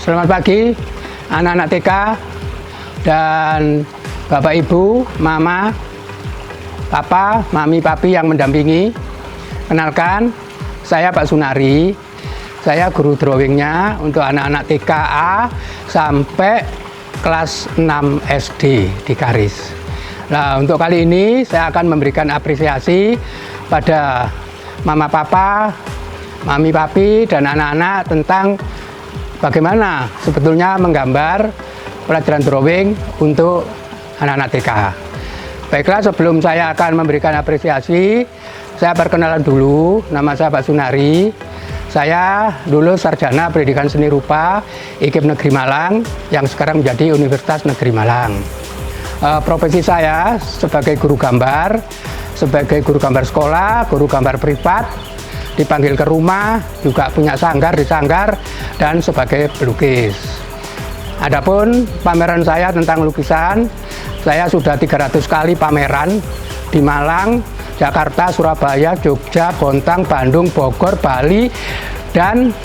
Selamat pagi anak-anak TK dan Bapak Ibu, Mama, Papa, Mami, Papi yang mendampingi. Kenalkan, saya Pak Sunari. Saya guru drawingnya untuk anak-anak TKA sampai kelas 6 SD di Karis. Nah, untuk kali ini saya akan memberikan apresiasi pada Mama, Papa, Mami, Papi, dan anak-anak tentang bagaimana sebetulnya menggambar pelajaran drawing untuk anak-anak TK. Baiklah, sebelum saya akan memberikan apresiasi, saya perkenalan dulu. Nama saya Pak Sunari. Saya lulus sarjana pendidikan seni rupa IKIP Negeri Malang yang sekarang menjadi Universitas Negeri Malang. Profesi saya sebagai guru gambar sekolah, guru gambar privat, dipanggil ke rumah, juga punya sanggar di sanggar, dan sebagai pelukis. Adapun pameran saya tentang lukisan, saya sudah 300 kali pameran di Malang, Jakarta, Surabaya, Jogja, Bontang, Bandung, Bogor, Bali, dan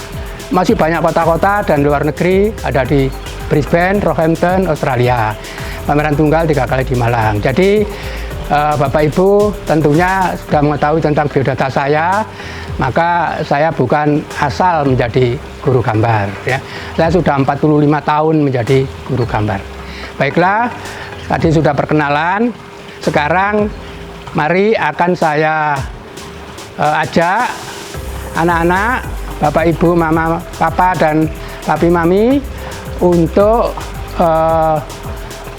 masih banyak kota-kota dan luar negeri, ada di Brisbane, Rockhampton, Australia. Pameran tunggal 3 kali di Malang. Jadi Bapak Ibu tentunya sudah mengetahui tentang biodata saya, maka saya bukan asal menjadi guru gambar. Ya. Saya sudah 45 tahun menjadi guru gambar. Baiklah, tadi sudah perkenalan, sekarang mari akan saya ajak anak-anak, Bapak Ibu, Mama, Papa, dan Papi, Mami untuk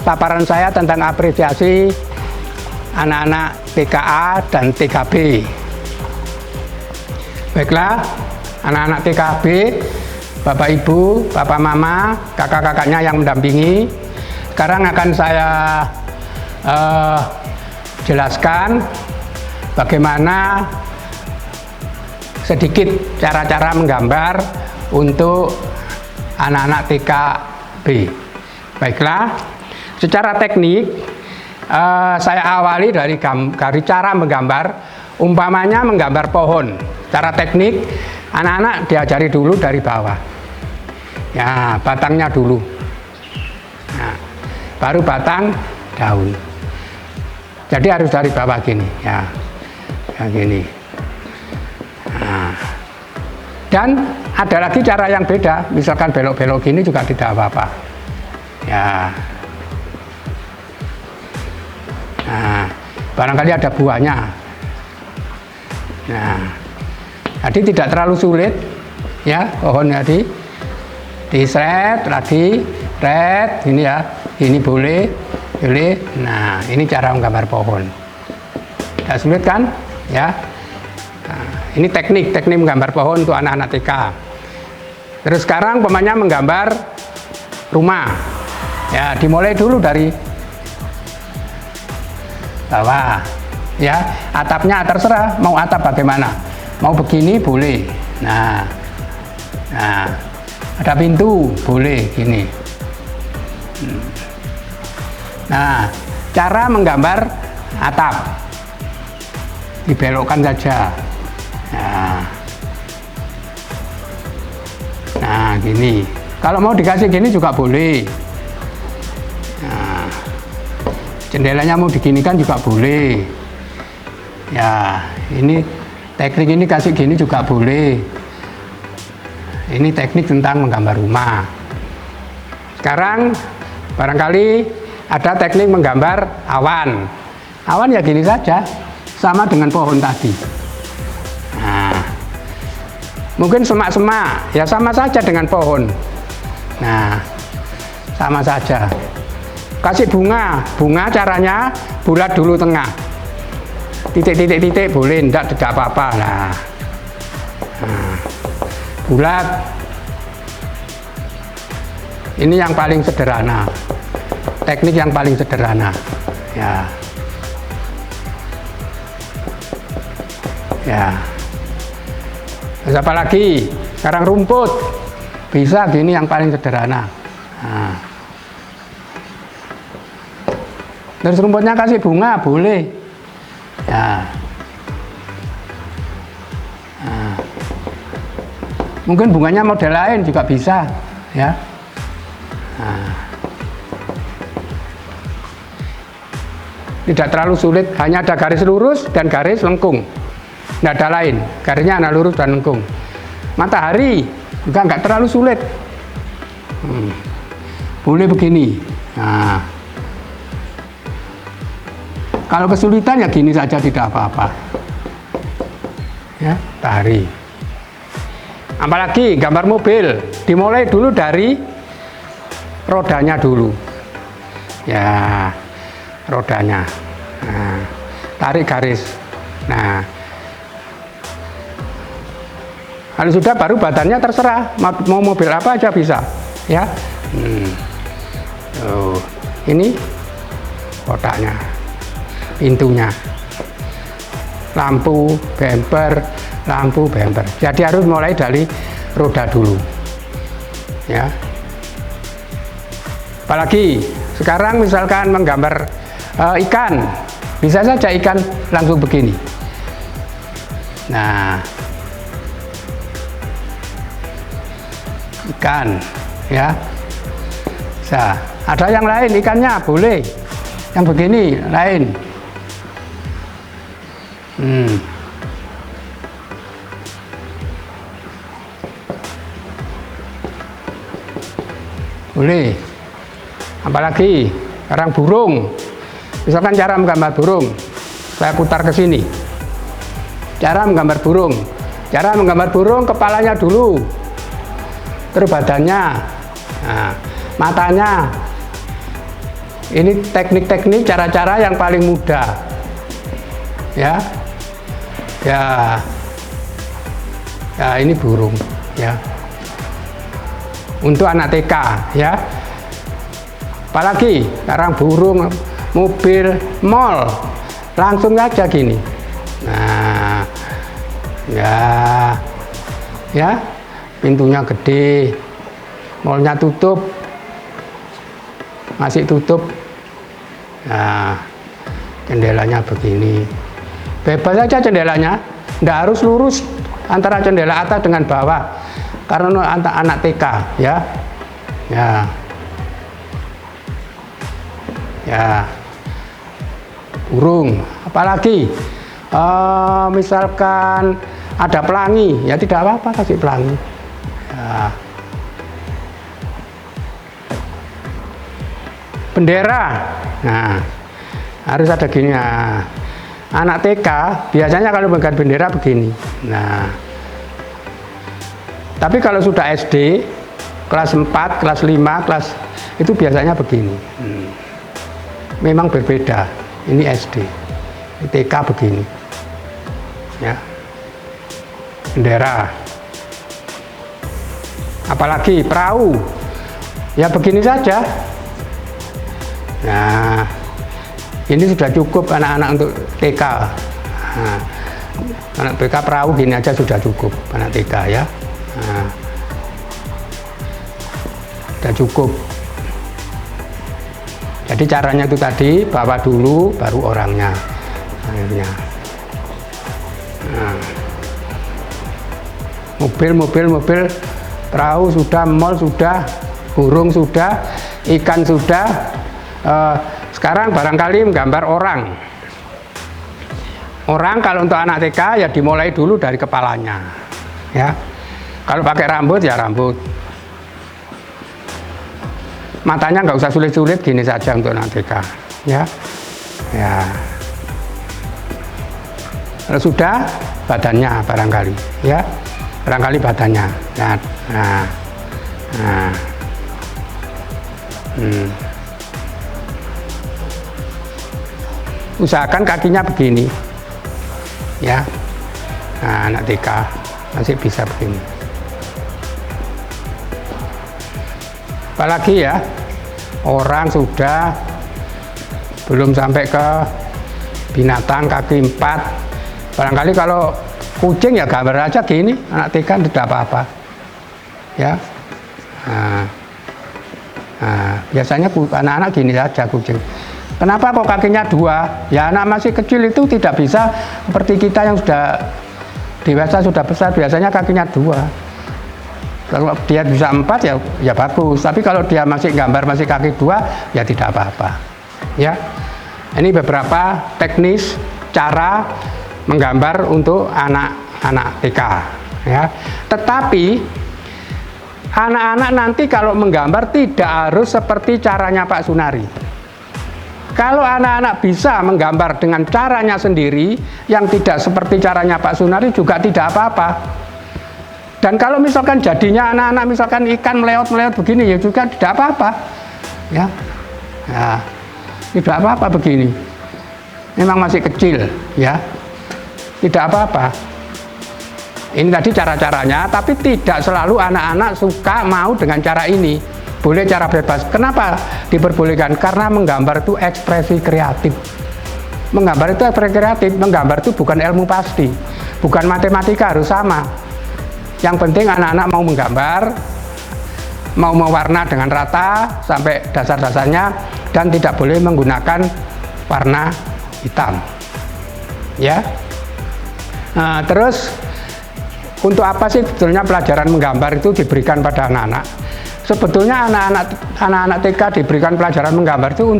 paparan saya tentang apresiasi anak-anak TKA dan TKB. Baiklah, anak-anak TKB, Bapak Ibu, Bapak Mama, kakak-kakaknya yang mendampingi, sekarang akan saya jelaskan bagaimana sedikit cara-cara menggambar untuk anak-anak TKB. Baiklah, secara teknik saya awali dari cara menggambar, umpamanya menggambar pohon. Cara teknik anak-anak diajari dulu dari bawah. Ya, batangnya dulu. Nah, baru batang daun. Jadi harus dari bawah gini, ya, gini. Nah, dan ada lagi cara yang beda, misalkan belok-belok gini juga tidak apa-apa. Ya. Nah, barangkali ada buahnya. Nah, jadi tidak terlalu sulit, ya, pohon tadi diseret lagi, red, ini ya, ini boleh. Nah, ini cara menggambar pohon. Tidak sulit kan? Ya. Nah, ini teknik menggambar pohon untuk anak-anak TK. Terus sekarang pemainnya menggambar rumah. Ya, dimulai dulu dari bawah. Ya, atapnya terserah mau atap bagaimana. Mau begini boleh. Nah, ada pintu boleh gini. Nah, cara menggambar atap dibelokkan saja. Nah, gini. Kalau mau dikasih gini juga boleh. Nah, jendelanya mau diginikan juga boleh. Ya, ini teknik ini kasih gini juga boleh. Ini teknik tentang menggambar rumah. Sekarang barangkali ada teknik menggambar awan. Awan ya gini saja, sama dengan pohon tadi. Nah, mungkin semak-semak, ya sama saja dengan pohon. Nah, sama saja. Kasih bunga caranya bulat dulu tengah. Titik-titik boleh, tidak apa-apa. Nah, bulat. Ini yang paling sederhana. Teknik yang paling sederhana. Ya. Ya. Terus apa lagi? Sekarang rumput. Bisa gini yang paling sederhana. Nah. Terus rumputnya kasih bunga boleh. Ya. Nah. Mungkin bunganya model lain juga bisa, ya. Nah. Tidak terlalu sulit, hanya ada garis lurus dan garis lengkung. Tidak ada lain, garisnya hanya lurus dan lengkung. Matahari juga nggak terlalu sulit. Boleh begini. Nah. Kalau kesulitan ya gini saja, tidak apa-apa. Ya, matahari. Apalagi gambar mobil, dimulai dulu dari rodanya dulu. Ya, rodanya. Nah, tarik garis. Nah, kalau sudah baru badannya terserah, mau mobil apa aja bisa. Ya, ini rodanya, pintunya, lampu bumper. Jadi harus mulai dari roda dulu. Ya. Apalagi sekarang misalkan menggambar ikan, bisa saja ikan langsung begini. Nah, ikan, ya. Bisa. Ada yang lain ikannya boleh, yang begini lain. Boleh. Apalagi sekarang burung. Misalkan cara menggambar burung, saya putar ke sini. Cara menggambar burung. Cara menggambar burung, kepalanya dulu, terus badannya, nah, matanya. Ini teknik-teknik, cara-cara yang paling mudah. Ya, ya, ini burung. Ya. Untuk anak TK, ya. Apalagi sekarang burung, mobil, mall, langsung aja gini. Nah, ya, pintunya gede, mallnya tutup, masih tutup. Nah, jendelanya begini, bebas aja jendelanya, nggak harus lurus antara jendela atas dengan bawah. Karena anak TK, ya, burung. Apalagi misalkan ada pelangi, ya tidak apa-apa kasih pelangi. Ya. Bendera, nah harus ada gini. Nah, anak TK biasanya kalau menggambar bendera begini. Nah, tapi kalau sudah SD, kelas 4, kelas 5, kelas itu biasanya begini. Memang berbeda. Ini SD, ini TK begini. Ya. Bendera. Apalagi perahu. Ya begini saja. Nah, ini sudah cukup anak-anak untuk TK. Nah, anak TK perahu gini aja sudah cukup anak TK, ya. Nah, sudah cukup. Jadi caranya itu tadi, bawa dulu baru orangnya. Akhirnya. Nah, mobil, perahu sudah, mall sudah, burung sudah, ikan sudah. Sekarang barangkali menggambar orang. Orang kalau untuk anak TK ya dimulai dulu dari kepalanya, ya. Kalau pakai rambut ya rambut. Matanya nggak usah sulit-sulit, gini saja untuk anak TK, ya. Kalau sudah badannya barangkali, ya. Barangkali badannya. Usahakan kakinya begini, ya. Nah, anak TK masih bisa begini. Apalagi ya, orang sudah belum sampai ke binatang kaki 4. Barangkali kalau kucing ya gambar aja gini, anak TK tidak apa-apa, ya. Biasanya anak-anak gini saja kucing. Kenapa kok kakinya 2? Ya anak masih kecil itu tidak bisa seperti kita yang sudah dewasa, sudah besar, biasanya kakinya 2. Kalau dia bisa 4 ya bagus, tapi kalau dia masih gambar masih kaki 2 ya tidak apa-apa. Ya, ini beberapa teknis cara menggambar untuk anak-anak TK. Ya, tetapi anak-anak nanti kalau menggambar tidak harus seperti caranya Pak Sunari. Kalau anak-anak bisa menggambar dengan caranya sendiri yang tidak seperti caranya Pak Sunari juga tidak apa-apa. Dan kalau misalkan jadinya anak-anak misalkan ikan meleot-meleot begini ya juga tidak apa-apa. Ya. Nah, tidak apa-apa begini. Memang masih kecil, ya. Tidak apa-apa. Ini tadi cara-caranya, tapi tidak selalu anak-anak suka mau dengan cara ini. Boleh cara bebas. Kenapa diperbolehkan? Karena menggambar itu ekspresi kreatif. Menggambar itu ekspresi kreatif. Menggambar itu bukan ilmu pasti, bukan matematika harus sama. Yang penting anak-anak mau menggambar, mau mewarna dengan rata sampai dasar-dasarnya, dan tidak boleh menggunakan warna hitam. Ya. Nah, terus untuk apa sih sebetulnya pelajaran menggambar itu diberikan pada anak-anak? Sebetulnya anak-anak TK diberikan pelajaran menggambar itu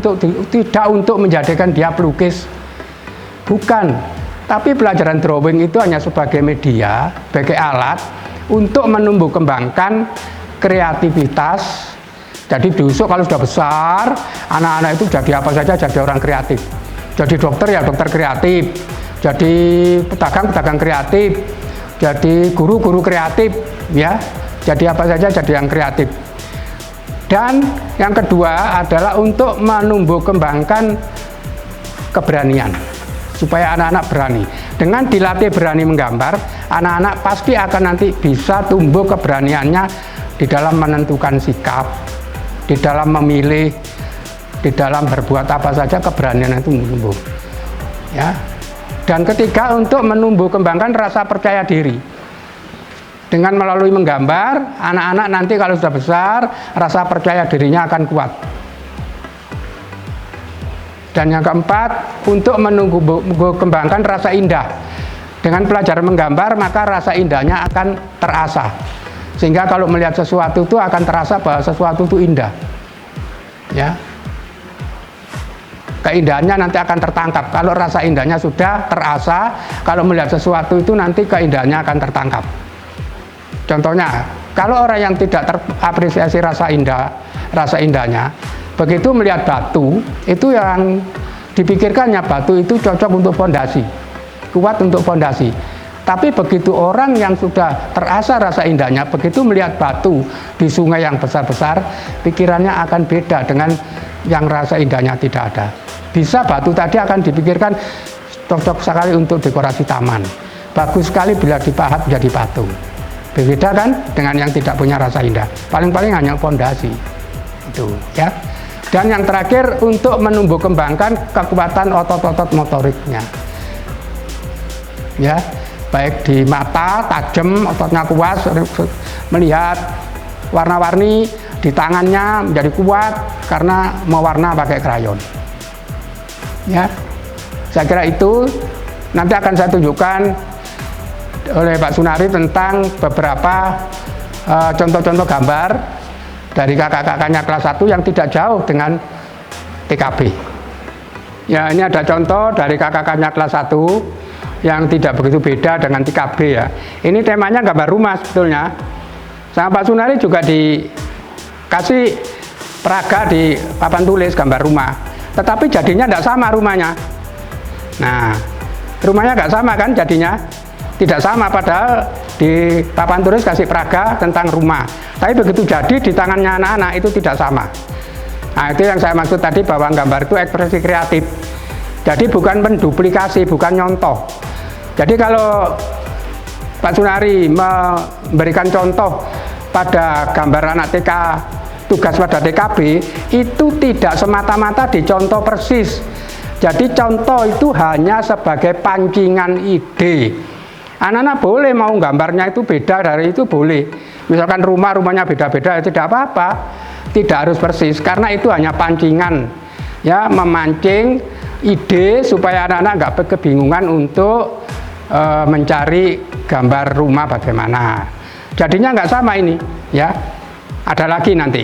tidak untuk menjadikan dia pelukis, bukan. Tapi pelajaran drawing itu hanya sebagai media, sebagai alat untuk menumbuh kembangkan kreativitas. Jadi besok kalau sudah besar, anak-anak itu jadi apa saja jadi orang kreatif. Jadi dokter ya dokter kreatif, jadi pedagang kreatif, jadi guru kreatif, ya. Jadi apa saja jadi yang kreatif. Dan yang kedua adalah untuk menumbuh kembangkan keberanian, supaya anak-anak berani. Dengan dilatih berani menggambar, anak-anak pasti akan nanti bisa tumbuh keberaniannya di dalam menentukan sikap, di dalam memilih, di dalam berbuat apa saja keberanian itu tumbuh. Ya. Dan ketiga untuk menumbuh kembangkan rasa percaya diri. Dengan melalui menggambar, anak-anak nanti kalau sudah besar, rasa percaya dirinya akan kuat. Dan yang keempat, untuk menumbuh kembangkan rasa indah. Dengan pelajaran menggambar, maka rasa indahnya akan terasa. Sehingga kalau melihat sesuatu itu akan terasa bahwa sesuatu itu indah. Ya. Keindahannya nanti akan tertangkap. Kalau rasa indahnya sudah terasa, kalau melihat sesuatu itu nanti keindahannya akan tertangkap. Contohnya, kalau orang yang tidak terapresiasi rasa indahnya, begitu melihat batu, itu yang dipikirkannya batu itu cocok untuk fondasi, kuat untuk fondasi. Tapi begitu orang yang sudah terasa rasa indahnya, begitu melihat batu di sungai yang besar-besar, pikirannya akan beda dengan yang rasa indahnya tidak ada. Bisa batu tadi akan dipikirkan cocok sekali untuk dekorasi taman, bagus sekali bila dipahat menjadi patung. Berbeda kan dengan yang tidak punya rasa indah, paling-paling hanya fondasi itu, ya. Dan yang terakhir untuk menumbuh kembangkan kekuatan otot-otot motoriknya, ya, baik di mata tajam, ototnya kuat, melihat warna-warni, di tangannya menjadi kuat karena mewarna pakai krayon, ya. Saya kira itu nanti akan saya tunjukkan oleh Pak Sunari tentang beberapa contoh-contoh gambar dari kakak-kakaknya kelas 1 yang tidak jauh dengan TKB. Ya, ini ada contoh dari kakak-kakaknya kelas 1 yang tidak begitu beda dengan TKB, ya. Ini temanya gambar rumah sebetulnya. Sama Pak Sunari juga dikasih peraga di papan tulis gambar rumah. Tetapi jadinya tidak sama rumahnya. Nah, rumahnya nggak sama kan jadinya? Tidak sama, padahal di papan tulis kasih peraga tentang rumah, tapi begitu jadi di tangannya anak-anak itu tidak sama. Nah, itu yang saya maksud tadi bahwa gambar itu ekspresi kreatif. Jadi bukan menduplikasi, bukan nyontoh. Jadi kalau Pak Sunari memberikan contoh pada gambar anak TK, tugas pada TKB, itu tidak semata-mata dicontoh persis. Jadi contoh itu hanya sebagai pancingan ide. Anak-anak boleh mau gambarnya itu beda dari itu boleh. Misalkan rumahnya beda-beda, tidak apa-apa. Tidak harus persis, karena itu hanya pancingan, ya, memancing ide supaya anak-anak nggak kebingungan untuk mencari gambar rumah bagaimana. jadinya nggak sama ini, ya. Ada lagi nanti.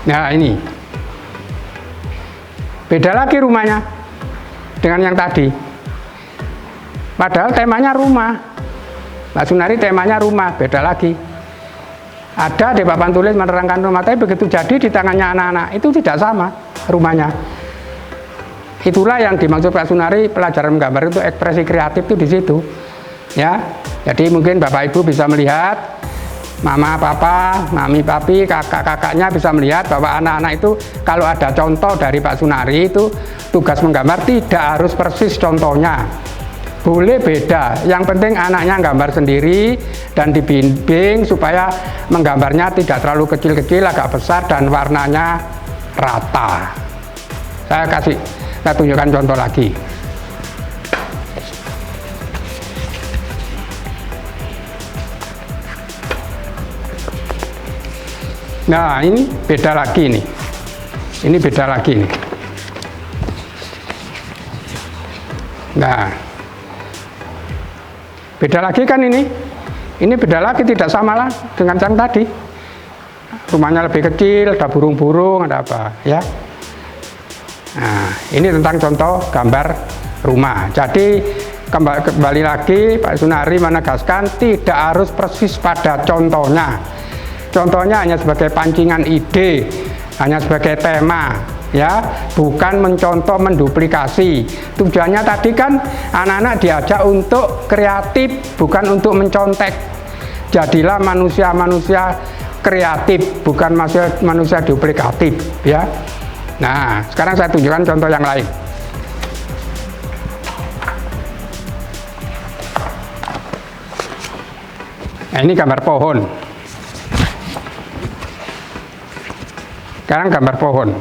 Nah ini beda lagi rumahnya dengan yang tadi, padahal temanya rumah. Mbak Sunari temanya rumah, beda lagi. Ada di papan tulis menerangkan rumah, tapi begitu jadi di tangannya anak-anak itu tidak sama rumahnya. Itulah yang dimaksud Pak Sunari, pelajaran menggambar itu ekspresi kreatif itu di situ, ya. Jadi mungkin Bapak Ibu bisa melihat, mama, papa, mami, papi, kakak-kakaknya bisa melihat bahwa anak-anak itu kalau ada contoh dari Pak Sunari itu tugas menggambar tidak harus persis contohnya. Boleh beda, yang penting anaknya gambar sendiri dan dibimbing supaya menggambarnya tidak terlalu kecil-kecil, agak besar dan warnanya rata. Saya tunjukkan contoh lagi. Nah ini beda lagi nih, ini beda lagi nih. Nah beda lagi kan ini beda lagi, tidak sama lah dengan yang tadi. Rumahnya lebih kecil, ada burung-burung, ada apa ya. Nah ini tentang contoh gambar rumah. Jadi kembali lagi Pak Sunari menegaskan tidak harus persis pada contohnya. Contohnya hanya sebagai pancingan ide, hanya sebagai tema, ya, bukan mencontoh, menduplikasi. Tujuannya tadi kan anak-anak diajak untuk kreatif, bukan untuk mencontek. Jadilah manusia-manusia kreatif, bukan manusia duplikatif, ya. Nah, sekarang saya tunjukkan contoh yang lain. Nah, ini gambar pohon. Sekarang gambar pohon.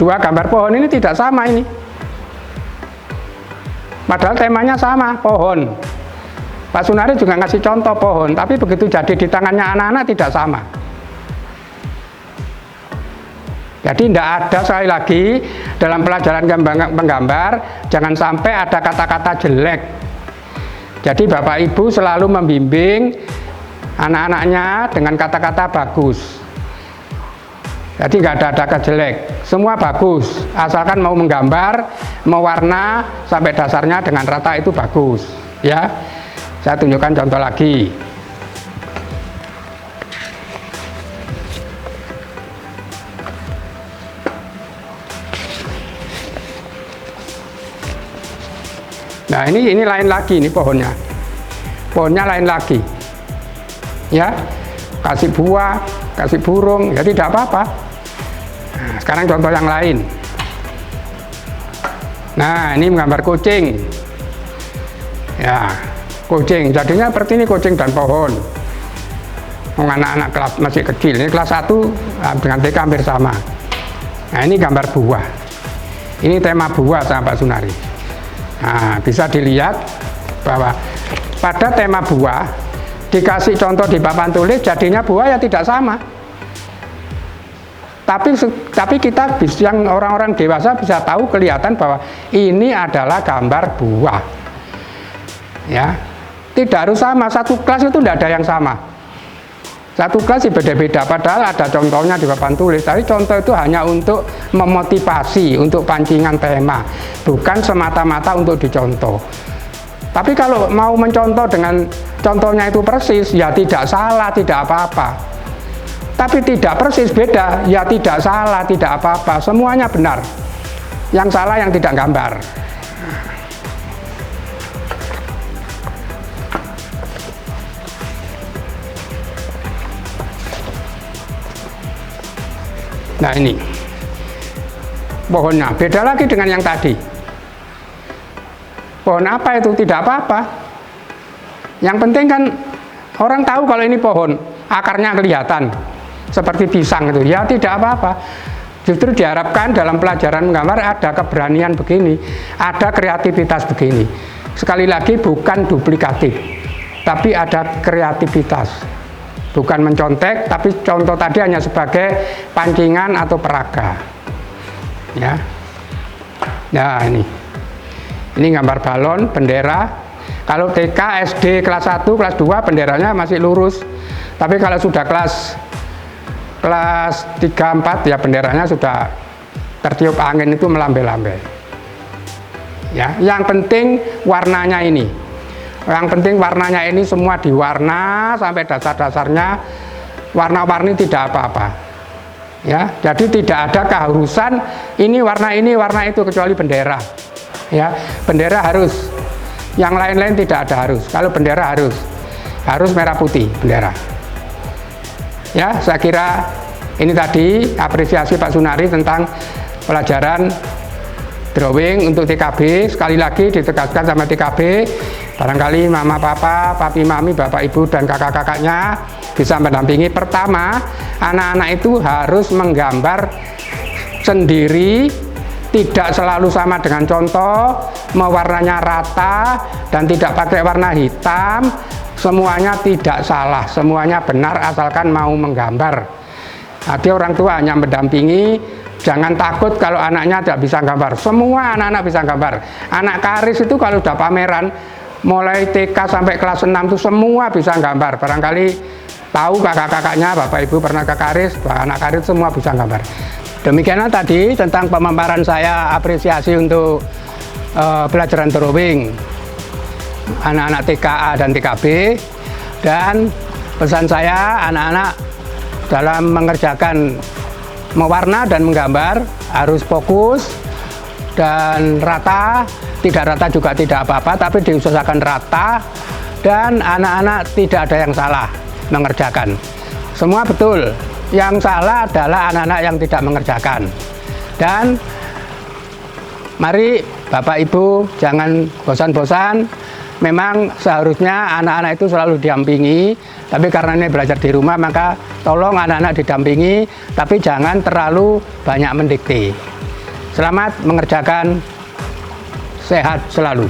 Dua gambar pohon ini tidak sama ini. Padahal temanya sama, pohon. Pak Sunari juga ngasih contoh pohon, tapi begitu jadi di tangannya anak-anak tidak sama. Jadi tidak ada, sekali lagi dalam pelajaran menggambar jangan sampai ada kata-kata jelek. Jadi Bapak Ibu selalu membimbing anak-anaknya dengan kata-kata bagus. Jadi nggak ada kata jelek, semua bagus, asalkan mau menggambar, mewarna sampai dasarnya dengan rata itu bagus, ya. Saya tunjukkan contoh lagi. Nah ini lain lagi, ini pohonnya lain lagi, ya. Kasih buah, kasih burung, ya tidak apa-apa. Nah, sekarang contoh yang lain. Nah ini menggambar kucing, ya, kucing. Jadinya seperti ini, kucing dan pohon. Anak-anak kelas masih kecil, ini kelas 1 dengan TK hampir sama. Nah ini gambar buah, ini tema buah sama Pak Sunari. Nah, bisa dilihat bahwa pada tema buah dikasih contoh di papan tulis, jadinya buah ya tidak sama. Tapi kita yang orang-orang dewasa bisa tahu, kelihatan bahwa ini adalah gambar buah. Ya, tidak harus sama. Satu kelas itu tidak ada yang sama. Satu kelas beda-beda. Padahal ada contohnya di papan tulis. Tapi contoh itu hanya untuk memotivasi, untuk pancingan tema, bukan semata-mata untuk dicontoh. Tapi kalau mau mencontoh dengan contohnya itu persis, ya tidak salah, tidak apa-apa. Tapi tidak persis, beda, ya tidak salah, tidak apa-apa. Semuanya benar. Yang salah yang tidak gambar. Nah ini pohonnya, beda lagi dengan yang tadi. Pohon apa itu? Tidak apa-apa. Yang penting kan orang tahu kalau ini pohon, akarnya kelihatan seperti pisang itu, ya tidak apa-apa. Justru diharapkan dalam pelajaran menggambar ada keberanian begini, ada kreativitas begini. Sekali lagi bukan duplikatif, tapi ada kreativitas. bukan mencontek, tapi contoh tadi hanya sebagai pancingan atau peraga. Ya, nah ini gambar balon, bendera. Kalau TK, SD, kelas 1, kelas 2 benderanya masih lurus. Tapi kalau sudah kelas 3, 4 ya benderanya sudah tertiup angin, itu melambai-lambai. Ya, yang penting warnanya ini. Yang penting warnanya ini semua diwarna sampai dasar-dasarnya, warna-warni tidak apa-apa. Ya, jadi tidak ada keharusan ini warna itu kecuali bendera. Ya, bendera harus. Yang lain-lain tidak ada harus. Kalau bendera harus merah putih bendera. Ya, saya kira ini tadi apresiasi Pak Sunari tentang pelajaran drawing untuk TKB. Sekali lagi ditegaskan sama TKB, barangkali mama papa, papi mami, bapak ibu dan kakak-kakaknya bisa mendampingi. Pertama, anak-anak itu harus menggambar sendiri, tidak selalu sama dengan contoh, mewarnanya rata dan tidak pakai warna hitam. Semuanya tidak salah, semuanya benar asalkan mau menggambar. Jadi orang tua hanya mendampingi, jangan takut kalau anaknya tidak bisa gambar. Semua anak-anak bisa gambar. Anak karis itu kalau sudah pameran, mulai TK sampai kelas 6 itu semua bisa gambar. Barangkali tahu kakak-kakaknya, bapak ibu pernah ke karis, anak karis semua bisa gambar. Demikianlah tadi tentang pemaparan saya apresiasi untuk pelajaran drawing anak-anak TKA dan TKB, dan pesan saya anak-anak dalam mengerjakan mewarna dan menggambar harus fokus dan rata. Tidak rata juga tidak apa-apa, tapi diusahakan rata, dan anak-anak tidak ada yang salah mengerjakan, semua betul. Yang salah adalah anak-anak yang tidak mengerjakan. Dan mari Bapak Ibu jangan bosan-bosan. Memang seharusnya anak-anak itu selalu didampingi, tapi karena ini belajar di rumah maka tolong anak-anak didampingi, tapi jangan terlalu banyak mendikte. Selamat mengerjakan, sehat selalu.